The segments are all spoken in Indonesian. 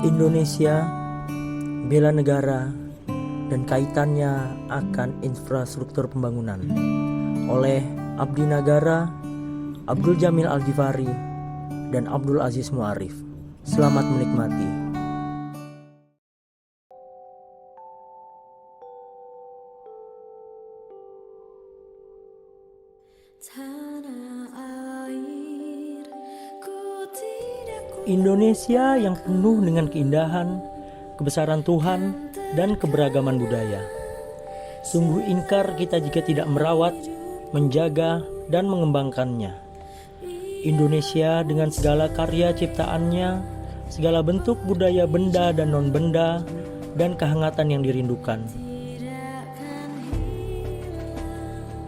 Indonesia, bela negara, dan kaitannya akan infrastruktur pembangunan oleh Abdi Nagara, Abdul Jamil Al-Ghifari, dan Abdul Aziz Mu'arif. Selamat menikmati. Indonesia yang penuh dengan keindahan, kebesaran Tuhan, dan keberagaman budaya. Sungguh ingkar kita jika tidak merawat, menjaga, dan mengembangkannya. Indonesia dengan segala karya ciptaannya, segala bentuk budaya benda dan non-benda, dan kehangatan yang dirindukan.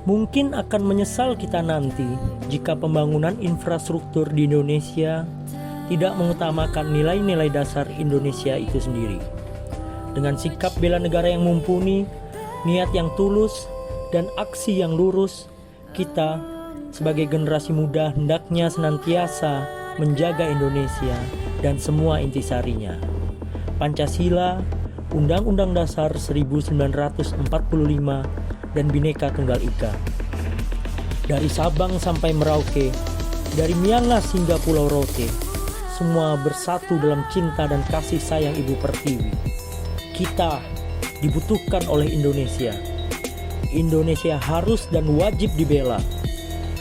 Mungkin akan menyesal kita nanti jika pembangunan infrastruktur di Indonesia tidak mengutamakan nilai-nilai dasar Indonesia itu sendiri. Dengan sikap bela negara yang mumpuni, niat yang tulus, dan aksi yang lurus, kita sebagai generasi muda hendaknya senantiasa menjaga Indonesia dan semua intisarinya. Pancasila, Undang-Undang Dasar 1945, dan Bhinneka Tunggal Ika. Dari Sabang sampai Merauke, dari Miangas hingga Pulau Rote, semua bersatu dalam cinta dan kasih sayang Ibu Pertiwi. Kita dibutuhkan oleh Indonesia. Indonesia harus dan wajib dibela.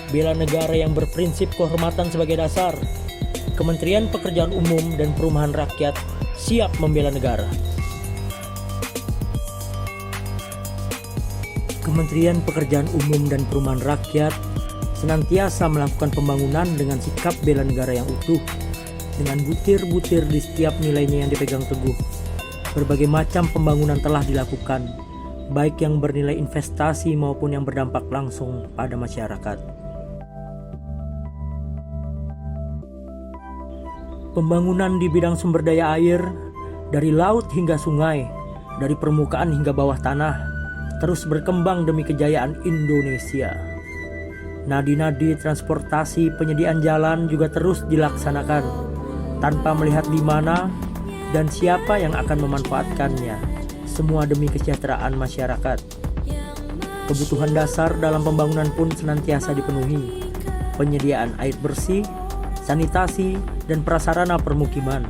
Bela negara yang berprinsip kehormatan sebagai dasar. Kementerian Pekerjaan Umum dan Perumahan Rakyat siap membela negara. Kementerian Pekerjaan Umum dan Perumahan Rakyat senantiasa melakukan pembangunan dengan sikap bela negara yang utuh, dengan butir-butir di setiap nilainya yang dipegang teguh. Berbagai macam pembangunan telah dilakukan, baik yang bernilai investasi maupun yang berdampak langsung pada masyarakat. Pembangunan di bidang sumber daya air, dari laut hingga sungai, dari permukaan hingga bawah tanah, terus berkembang demi kejayaan Indonesia. Nadi-nadi transportasi penyediaan jalan juga terus dilaksanakan, tanpa melihat di mana dan siapa yang akan memanfaatkannya, semua demi kesejahteraan masyarakat. Kebutuhan dasar dalam pembangunan pun senantiasa dipenuhi, penyediaan air bersih, sanitasi, dan prasarana permukiman.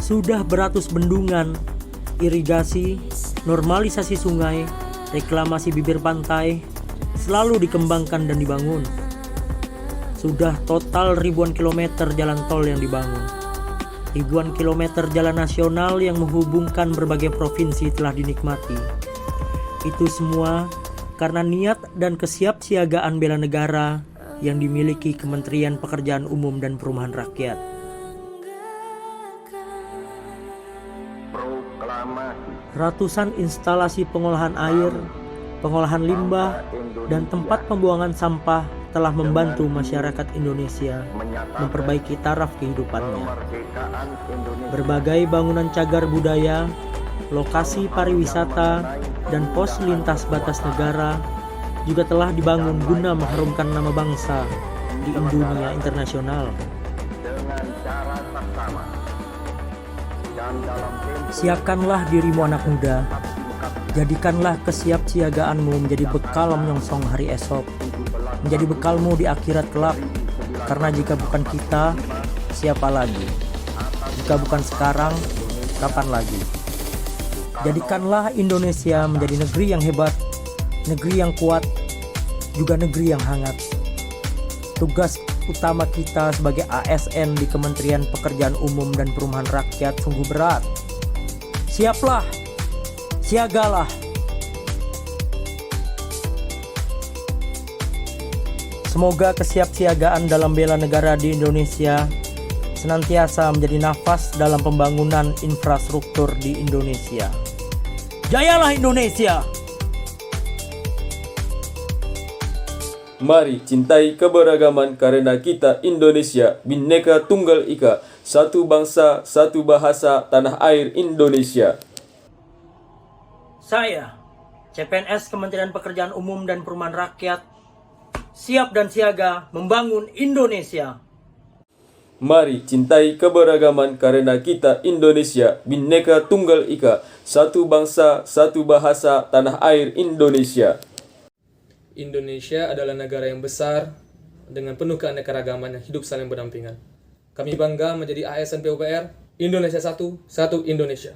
Sudah beratus bendungan, irigasi, normalisasi sungai, reklamasi bibir pantai, selalu dikembangkan dan dibangun. Sudah total ribuan kilometer jalan tol yang dibangun. Ribuan kilometer jalan nasional yang menghubungkan berbagai provinsi telah dinikmati. Itu semua karena niat dan kesiapsiagaan bela negara yang dimiliki Kementerian Pekerjaan Umum dan Perumahan Rakyat. Ratusan instalasi pengolahan air, pengolahan limbah, dan tempat pembuangan sampah telah membantu masyarakat Indonesia memperbaiki taraf kehidupannya. Berbagai bangunan cagar budaya, lokasi pariwisata, dan pos lintas batas negara juga telah dibangun guna mengharumkan nama bangsa di dunia internasional. Siapkanlah dirimu anak muda, jadikanlah kesiapsiagaanmu menjadi bekal menyongsong hari esok, menjadi bekalmu di akhirat kelak. Karena jika bukan kita, siapa lagi? Jika bukan sekarang, kapan lagi? Jadikanlah Indonesia menjadi negeri yang hebat, negeri yang kuat, juga negeri yang hangat. Tugas utama kita sebagai ASN di Kementerian Pekerjaan Umum dan Perumahan Rakyat sungguh berat. Siaplah, siagalah. Semoga kesiapsiagaan dalam bela negara di Indonesia senantiasa menjadi nafas dalam pembangunan infrastruktur di Indonesia. Jayalah Indonesia! Mari cintai keberagaman karena kita Indonesia, Bhinneka Tunggal Ika, satu bangsa, satu bahasa, tanah air Indonesia. Saya, CPNS Kementerian Pekerjaan Umum dan Perumahan Rakyat, siap dan siaga membangun Indonesia. Mari cintai keberagaman karena kita Indonesia, Bhinneka Tunggal Ika, satu bangsa, satu bahasa, tanah air Indonesia. Indonesia adalah negara yang besar dengan penuh keanekaragaman yang hidup saling berdampingan. Kami bangga menjadi ASN PUPR, Indonesia Satu, Satu Indonesia.